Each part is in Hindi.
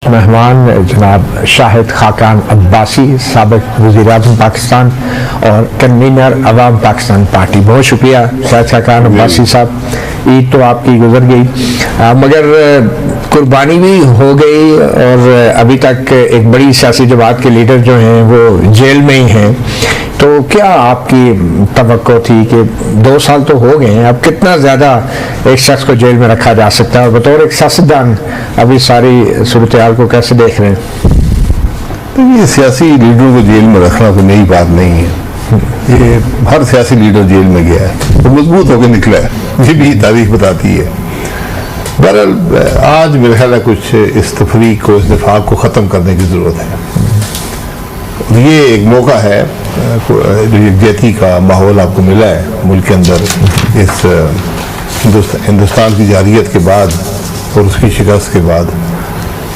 मेहमान जनाब शाहिद खाकान अब्बासी, साबिक वज़ीर-ए-आज़म पाकिस्तान और कन्वीनर अवाम पाकिस्तान पार्टी। बहुत शुक्रिया शाहिद खाकान अब्बासी साहब। ईद तो आपकी गुजर गई, मगर कुर्बानी भी हो गई और अभी तक एक बड़ी सियासी जमात के लीडर जो हैं वो जेल में ही हैं। तो क्या आपकी तवक्को थी कि 2 साल तो हो गए हैं, अब कितना ज़्यादा एक शख्स को जेल में रखा जा सकता है? और बतौर एक सियासतदान अभी सारी सूरत हाल को कैसे देख रहे हैं? तो ये सियासी लीडरों को जेल में रखना कोई नई बात नहीं है। ये हर सियासी लीडर जेल में गया है तो मजबूत होकर निकला है, ये भी तारीख बताती है। बहरहाल आज मेरे ख्याल है कुछ इस तफरीक को, इस निफाक को ख़त्म करने की ज़रूरत है। ये एक मौका है, जो यकजहती का माहौल आपको मिला है मुल्क के अंदर इस हिंदुस्तान की जारियत के बाद और उसकी शिकस्त के बाद,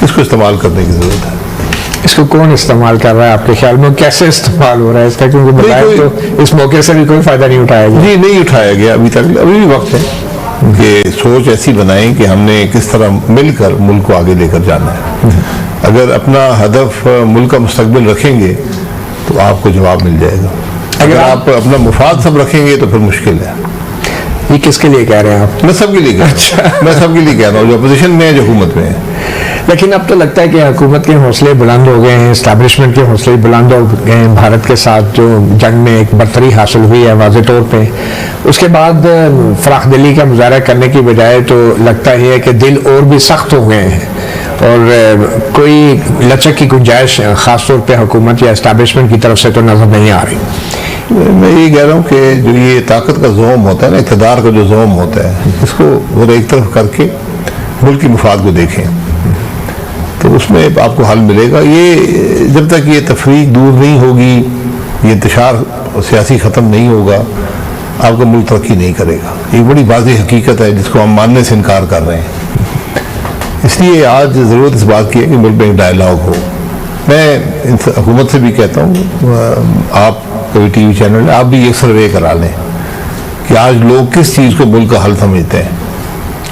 इसको इस्तेमाल करने की ज़रूरत है। इसको कौन इस्तेमाल कर रहा है आपके ख्याल में? कैसे इस्तेमाल हो रहा है इसका? क्योंकि बताया तो इस मौके से भी कोई फायदा नहीं उठाया गया। जी नहीं उठाया गया अभी तक। अभी भी वक्त है कि सोच ऐसी बनाएं कि हमने किस तरह मिलकर मुल्क को आगे लेकर जाना है। अगर अपना हदफ मुल्क का मुस्तकबिल रखेंगे तो आपको जवाब मिल जाएगा। अगर आप अपना मुफाद सब रखेंगे तो फिर मुश्किल है। ये किसके लिए कह रहे हैं आप? मैं सबके लिए कह रहा हूँ। अच्छा। मैं सबके लिए कह रहा हूँ, जो अपोजिशन में है, जो हुकूमत में है। लेकिन अब तो लगता है कि हुकूमत के हौसले बुलंद हो गए हैं, इस्टेब्लिशमेंट के हौसले बुलंद हो गए हैं। भारत के साथ जो जंग में एक बरतरी हासिल हुई है वाज़े तौर पे, उसके बाद फराख दिली का मुजाहरा करने की बजाय तो लगता ही है कि दिल और भी सख्त हो गए हैं और कोई लचक की गुंजाइश ख़ास तौर पे हुकूमत या इस्टेब्लिशमेंट की तरफ से तो नज़र नहीं आ रही। मैं ये कह रहा हूँ कि जो ये ताकत का जोम होता है ना, इक़्तिदार का जो जोम होता है, इसको वो एक तरफ करके मुल्क की मुफाद को देखें तो उसमें आपको हल मिलेगा। ये जब तक ये तफरीक दूर नहीं होगी, ये इंतशार सियासी ख़त्म नहीं होगा, आपका मुल्क तरक्की नहीं करेगा। ये बड़ी वाज़ेह हकीकत है जिसको हम मानने से इनकार कर रहे हैं। इसलिए आज ज़रूरत इस बात की है कि मुल्क में एक डायलॉग हो। मैं हुकूमत से भी कहता हूँ, आप कोई टीवी चैनल, आप भी एक सर्वे करा लें कि आज लोग किस चीज़ को मुल्क का हल समझते हैं।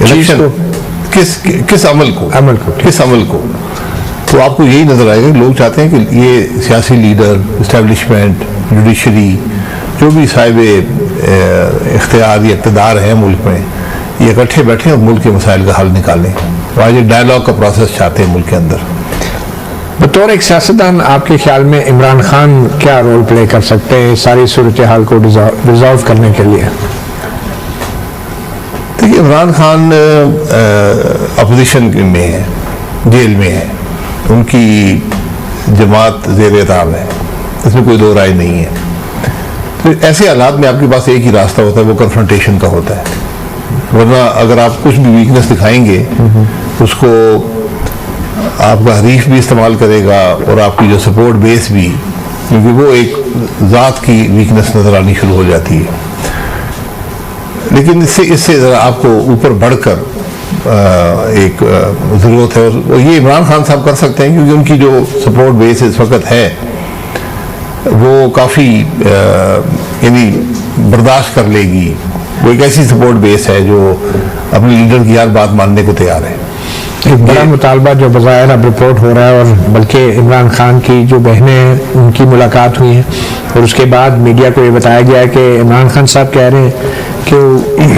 इलेक्शन किस अमल को किस अमल को, तो आपको यही नजर आएगा कि लोग चाहते हैं कि ये सियासी लीडर, इस्टेब्लिशमेंट, जुडिशरी, जो भी साहिब इख्तियार या इक़्तिदार हैं मुल्क में, ये इकट्ठे बैठे और मुल्क के मसाइल का हल निकालें। तो आज एक डायलॉग का प्रोसेस चाहते हैं मुल्क के अंदर। बतौर एक सियासतदान आपके ख्याल में इमरान खान क्या रोल प्ले कर सकते हैं सारी सूरत हाल को रिजॉल्व करने के लिए? देखिए, इमरान खान अपोजिशन में है, जेल में है, उनकी जमात ज़ेर-ए-ताब है, इसमें कोई दो राय नहीं है। तो ऐसे हालात में आपके पास एक ही रास्ता होता है, वो कन्फ्रंटेशन का होता है। वरना अगर आप कुछ भी वीकनेस दिखाएंगे, उसको आपका हरीफ भी इस्तेमाल करेगा और आपकी जो सपोर्ट बेस भी, क्योंकि वो एक ज़ात की वीकनेस नज़र आनी शुरू हो जाती है। लेकिन इससे ज़रा आपको ऊपर बढ़कर एक ज़रूरत है, और ये इमरान खान साहब कर सकते हैं क्योंकि उनकी जो सपोर्ट बेस इस वक्त है वो काफ़ी यानी बर्दाश्त कर लेगी। वो एक ऐसी सपोर्ट बेस है जो अपने लीडर की हर बात मानने को तैयार है। एक बड़ा मुतालबा जो बज़ाहिर अब रिपोर्ट हो रहा है, और बल्कि इमरान खान की जो बहनें हैं उनकी मुलाकात हुई है और उसके बाद मीडिया को ये बताया गया है कि इमरान खान साहब कह रहे हैं कि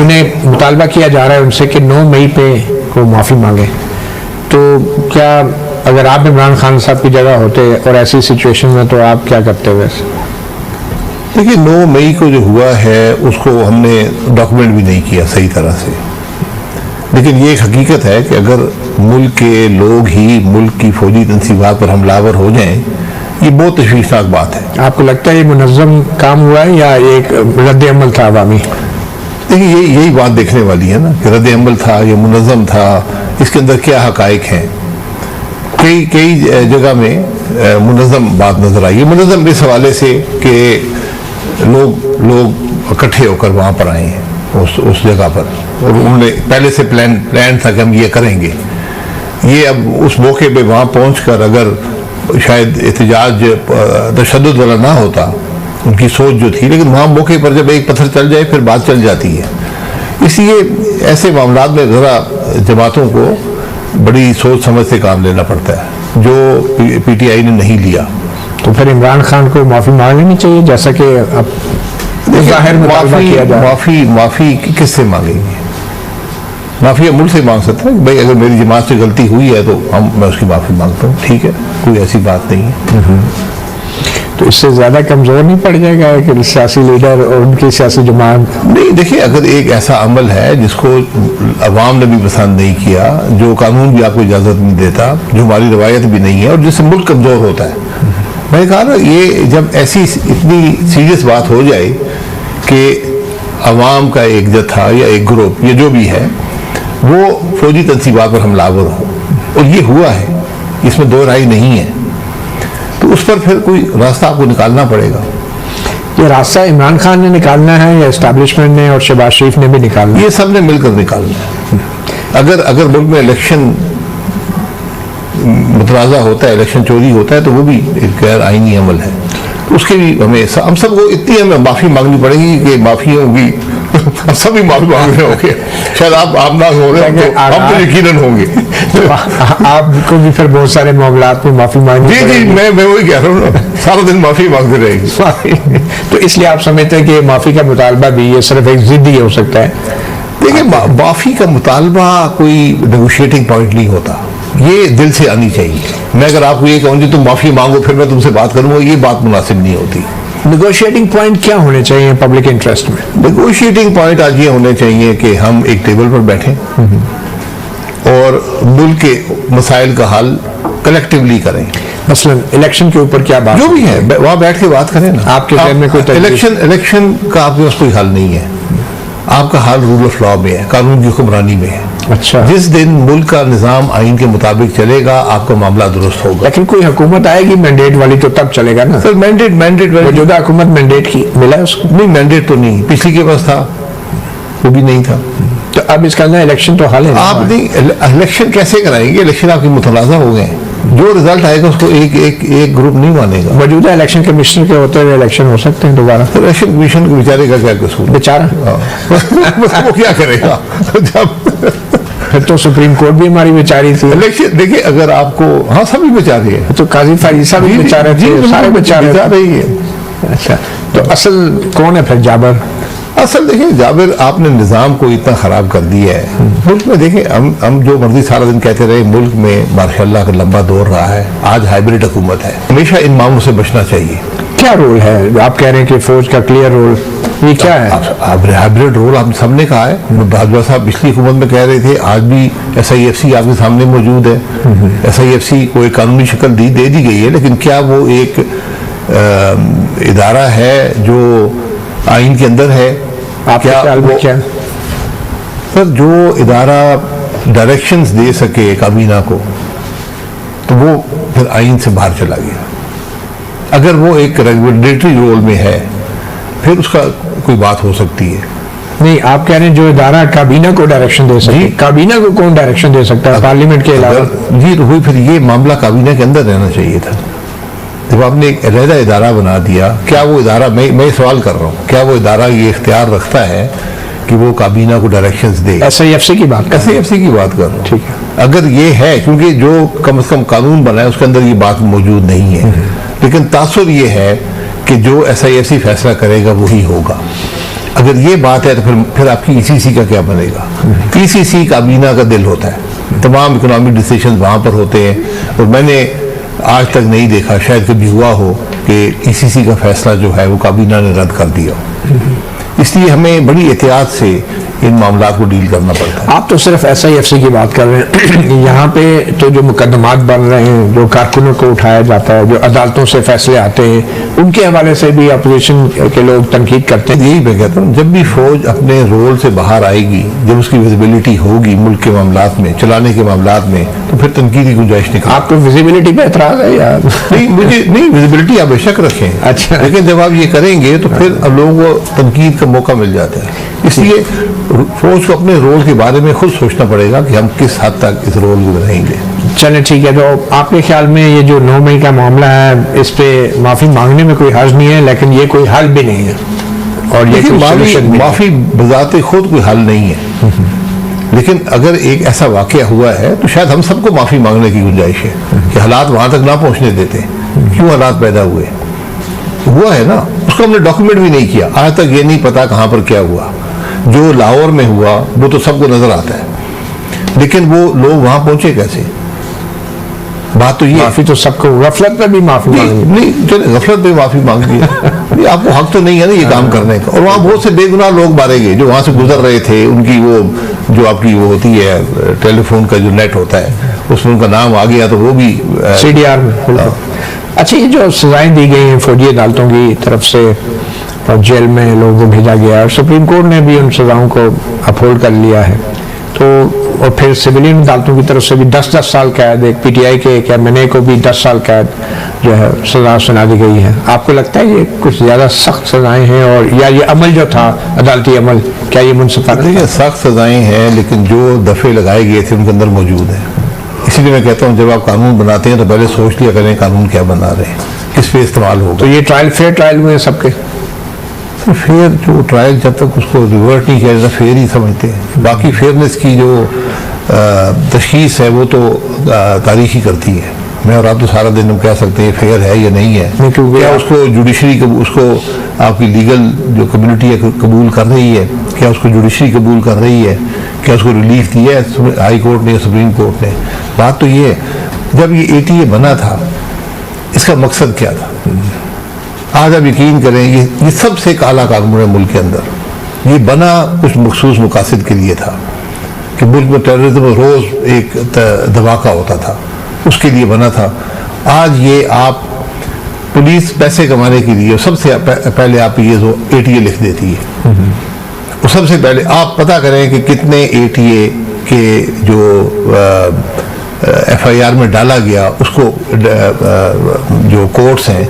उन्हें मुतालबा किया जा रहा है उनसे कि 9 मई पे वो माफ़ी मांगे। तो क्या अगर आप इमरान खान साहब की जगह होते और ऐसी सिचुएशन में, तो आप क्या करते वैसे? देखिए, 9 मई को जो हुआ है उसको हमने डॉक्यूमेंट भी नहीं किया सही तरह से, लेकिन ये एक हकीकत है कि अगर मुल्क के लोग ही मुल्क की फौजी तंसीबात पर हमलावर हो जाएं, ये बहुत तशवीशनाक बात है। आपको लगता है ये मुनज़्ज़म काम हुआ है या एक रद्द अमल था अवामी? देखिए, यही बात देखने वाली है ना कि रद्द अमल था या मुनज़्ज़म था, इसके अंदर क्या हक़ाइक़ हैं। कई जगह में मुनज़्ज़म बात नज़र आई है। मुनज़्ज़म इस हवाले से कि लोग इकट्ठे होकर वहाँ पर आए हैं उस जगह पर, और उन्होंने पहले से प्लान था कि हम ये करेंगे। ये अब उस मौके पे वहाँ पहुँचकर अगर शायद एहतजाज तशद्दुद वाला ना होता, उनकी सोच जो थी, लेकिन वहाँ मौके पर जब एक पत्थर चल जाए फिर बात चल जाती है। इसलिए ऐसे मामलात में ज़रा जमातों को बड़ी सोच समझ से काम लेना पड़ता है, जो पीटीआई ने नहीं लिया। तो फिर इमरान खान को माफी मांग लेनी चाहिए, जैसा कि अब जाहिर मुतालबा किया जा रहा है। माफी किससे मांगेंगे? माफी मुल्क से मांग सकते हैं, भाई अगर मेरी जमात से गलती हुई है तो मैं उसकी माफी मांगता हूँ, ठीक है, कोई ऐसी बात नहीं है। तो इससे ज्यादा कमजोर नहीं पड़ जाएगा कि सियासी लीडर और उनकी सियासी जमात? नहीं, देखिए, अगर एक ऐसा अमल है जिसको अवाम ने भी पसंद नहीं किया, जो कानून भी आपको इजाजत नहीं देता, जो हमारी रवायत भी नहीं है, और जिससे मुल्क कमजोर होता है, मैंने कहा ना, ये जब ऐसी इतनी सीरियस बात हो जाए कि अवाम का एक जत्था या एक ग्रुप या जो भी है वो फौजी तंसीबात पर हमलावर हो, और ये हुआ है, इसमें दो राय नहीं है, तो उस पर फिर कोई रास्ता आपको निकालना पड़ेगा। ये रास्ता इमरान खान ने निकालना है या एस्टैब्लिशमेंट ने और शहबाज शरीफ ने भी निकालना है? ये सब ने मिलकर निकालना है। अगर मुल्क में इलेक्शन मुतराजा होता है, इलेक्शन चोरी होता है, तो वो भी एक गैर आईनी अमल है, तो उसके भी हम सबको इतनी हमें माफी मांगनी पड़ेगी कि माफी होगी हम सभी माफी मांग रहे होंगे, शायद आप ना हो रहे हो, तो हम तो यकीनन होंगे। आपको भी फिर बहुत सारे मामलात में माफी मांगनी? जी, मैं वही कह रहा हूँ ना, सारा दिन माफी मांगते रहेगी। तो इसलिए आप समझते हैं कि माफी का मुतालबा भी ये सिर्फ एक जिद ही हो सकता है? देखिए, माफी का मुतालबा कोई नेगोशिएटिंग पॉइंट नहीं होता, ये दिल से आनी चाहिए। मैं अगर आपको ये कहूँ जी तुम माफी मांगो फिर मैं तुमसे बात करूंगा, ये बात मुनासिब नहीं होती। नेगोशिएटिंग पॉइंट क्या होने चाहिए पब्लिक इंटरेस्ट में? नेगोशिएटिंग पॉइंट आज ये होने चाहिए कि हम एक टेबल पर बैठें और मुल्क के मसाइल का हल कलेक्टिवली करें। मसलन इलेक्शन के ऊपर क्या बात? जो भी है वहां बैठ के बात करें ना। आपके जहन में कोई इलेक्शन का आपके पास कोई हल नहीं है, आपका हाल रूल ऑफ लॉ में है, कानून की हुक्मरानी में है। अच्छा, जिस दिन मुल्क का निजाम आइन के मुताबिक चलेगा आपका मामला दुरुस्त होगा। लेकिन कोई हुकूमत आएगी मैंडेट वाली तो तब चलेगा ना सर। मैंडेट मौजूदा हुकूमत मैंडेट की मिला है उसको? नहीं, मैंडेट तो नहीं, पिछली के पास था, वो भी नहीं था। तो अब इसका अंदर इलेक्शन तो हाल है ना? आप नहीं, इलेक्शन कैसे कराएंगे? इलेक्शन आपके मुतनाज़ा हो गए, जो रिजल्ट आएगा उसको एक ग्रुप नहीं मानेगा। मौजूदा इलेक्शन कमिश्नर के होते हुए इलेक्शन हो सकते हैं दोबारा? इलेक्शन कमीशन के बेचारे का क्या कसूर? बेचारा वो क्या करेगा? जब फिर तो सुप्रीम कोर्ट भी हमारी बेचारी थी। इलेक्शन देखिए, अगर आपको, हाँ सभी बेचारे हैं, तो काजी फारिद साहब भी बेचारे थे, सारे बेचारे ही है। अच्छा, तो असल कौन है फिर जाबिर? असल देखिए, जाबिर आपने निज़ाम को इतना ख़राब कर दिया है मुल्क में। देखिए, हम जो मर्जी सारा दिन कहते रहे, मुल्क में माशाल्लाह का लंबा दौर रहा है, आज हाइब्रिड हुकूमत है, हमेशा इन मामलों से बचना चाहिए। क्या रोल है? आप कह रहे हैं कि फौज का क्लियर रोल, ये क्या है? हाइब्रिड रोल आप सबने कहा है। भाजपा साहब पिछली हुकूमत में कह रहे थे, आज भी SIFC आपके सामने मौजूद है। SIFC को एक कानूनी शक्ल दे दी गई है, लेकिन क्या वो एक इदारा है जो आइन के अंदर है? आपके ख्याल में क्या? सर, जो इदारा डायरेक्शंस दे सके काबीना को, तो वो फिर आइन से बाहर चला गया। अगर वो एक रेगुलेटरी रोल में है फिर उसका कोई बात हो सकती है। नहीं, आप कह रहे हैं जो इदारा काबीना को डायरेक्शन दे सके। काबीना को कौन डायरेक्शन दे सकता है पार्लियामेंट के अलावा? जी हुई, फिर ये मामला काबीना के अंदर रहना चाहिए था। जब आपने एक अलहदा इदारा बना दिया, क्या वो इदारा, मैं सवाल कर रहा हूँ, क्या वो इदारा ये इख्तियार रखता है कि वो काबीना को डायरेक्शंस दे? SIFC की बात SIFC की बात कर रहा हूँ। ठीक है, अगर ये है, क्योंकि जो कम से कम कानून बना है उसके अंदर ये बात मौजूद नहीं है, लेकिन तासुर ये है कि जो SIFC फैसला करेगा वही होगा। अगर ये बात है तो फिर आपकी ECC का क्या बनेगा? ECC काबीना का दिल होता है, तमाम इकोनॉमिक डिसीजन वहाँ पर होते हैं, और मैंने आज तक नहीं देखा, शायद कभी हुआ हो कि ECC का फैसला जो है वो काबीना ने रद्द कर दिया। इसलिए हमें बड़ी एहतियात से इन मामलों को डील करना पड़ता है। आप तो सिर्फ SIFC की बात कर रहे हैं। यहाँ पे तो जो मुकदमात बन रहे हैं, जो कारकुनों को उठाया जाता है, जो अदालतों से फैसले आते हैं, उनके हवाले से भी अपोजिशन के लोग तनकीद करते हैं। यही मैं कहता हूँ, जब भी फौज अपने रोल से बाहर आएगी, जब उसकी विजिबिलिटी होगी मुल्क के मामलात में, चलाने के मामलात में, तो फिर तनकीद की गुंजाइश नहीं। आपको विजिबिलिटी पे एतराज है यार? नहीं, मुझे नहीं, विजिबिलिटी आप बेशक रखें, अच्छा, लेकिन जब आप ये करेंगे तो फिर अब लोगों को तनकीद का मौका मिल जाता है। इसलिए फौज को अपने रोल के बारे में खुद सोचना पड़ेगा कि हम किस हद तक इस रोल को रहेंगे। चलें, ठीक है। तो आपके ख्याल में ये जो 9 मई का मामला है, इस पे माफी मांगने में कोई हर्ज नहीं है, लेकिन ये कोई हल भी नहीं है, और ये माफी बजाते खुद कोई हल नहीं है। लेकिन अगर एक ऐसा वाकया हुआ है तो शायद हम सबको माफ़ी मांगने की गुंजाइश है कि हालात वहाँ तक ना पहुँचने देते, क्यों हालात पैदा हुए, हुआ है ना, उसको हमने डॉक्यूमेंट भी नहीं किया। आज तक ये नहीं पता कहाँ पर क्या हुआ। जो लाहौर में हुआ वो तो सबको नजर आता है, लेकिन वो लोग वहां पहुंचे कैसे? बात तो ये माफी तो सबको, गफलत में भी माफी मांगी। नहीं चले, गफलत में माफी मांग दी है। आपको हक तो नहीं है ना ये काम करने का। और वहां बहुत से बेगुनाह लोग मारे गए जो वहां से गुजर रहे थे। उनकी वो जो आपकी वो होती है टेलीफोन का जो नेट होता है उसमें उनका नाम आ गया तो वो भी CDR में। अच्छा, ये जो सजाएं दी गई हैं फौजी अदालतों की तरफ से और जेल में लोगों को भेजा गया और सुप्रीम कोर्ट ने भी उन सजाओं को अपहोल्ड कर लिया है, तो और फिर सिविलियन अदालतों की तरफ से भी 10-10 साल कैद, एक PTI के एक MNA को भी 10 साल कैद जो है सजा सुना दी गई है। आपको लगता है ये कुछ ज़्यादा सख्त सजाएं हैं, और या ये अमल जो था अदालती अमल, क्या ये मुनसिफाना? देखिए सख्त सजाएं हैं, लेकिन जो दफ़े लगाए गए थे उनके अंदर मौजूद है। इसीलिए मैं कहता हूँ जब आप कानून बनाते हैं तो पहले सोच लिया करें कानून क्या बना रहे हैं, किस पे इस्तेमाल होगा। तो ये ट्रायल फेयर ट्रायल हुए सबके? फेयर जो ट्रायल जब तक उसको रिवर्ट नहीं किया जाता फेयर ही समझते हैं। बाकी फेयरनेस की जो तशखीस है वो तो तारीख ही करती है। मैं और आप तो सारा दिन हम कह सकते हैं फेयर है या नहीं है, क्या उसको जुडिशरी उसको आपकी लीगल जो कम्युनिटी है कबूल कर रही है, क्या उसको जुडिशरी कबूल कर रही है, क्या उसको रिलीफ दिया है हाई कोर्ट ने या सुप्रीम कोर्ट ने। बात तो ये जब ये ATA बना था इसका मकसद क्या था? आज आप यकीन करें ये सबसे काला कानून है मुल्क के अंदर। ये बना कुछ मखसूस मकासद के लिए था कि मुल्क में टेररिज्म रोज एक धमाका होता था, उसके लिए बना था। आज ये आप पुलिस पैसे कमाने के लिए सबसे पहले आप ये जो ATA लिख देती है, वो सबसे पहले आप पता करें कि कितने ATA के जो FIR में डाला गया उसको जो कोर्ट्स हैं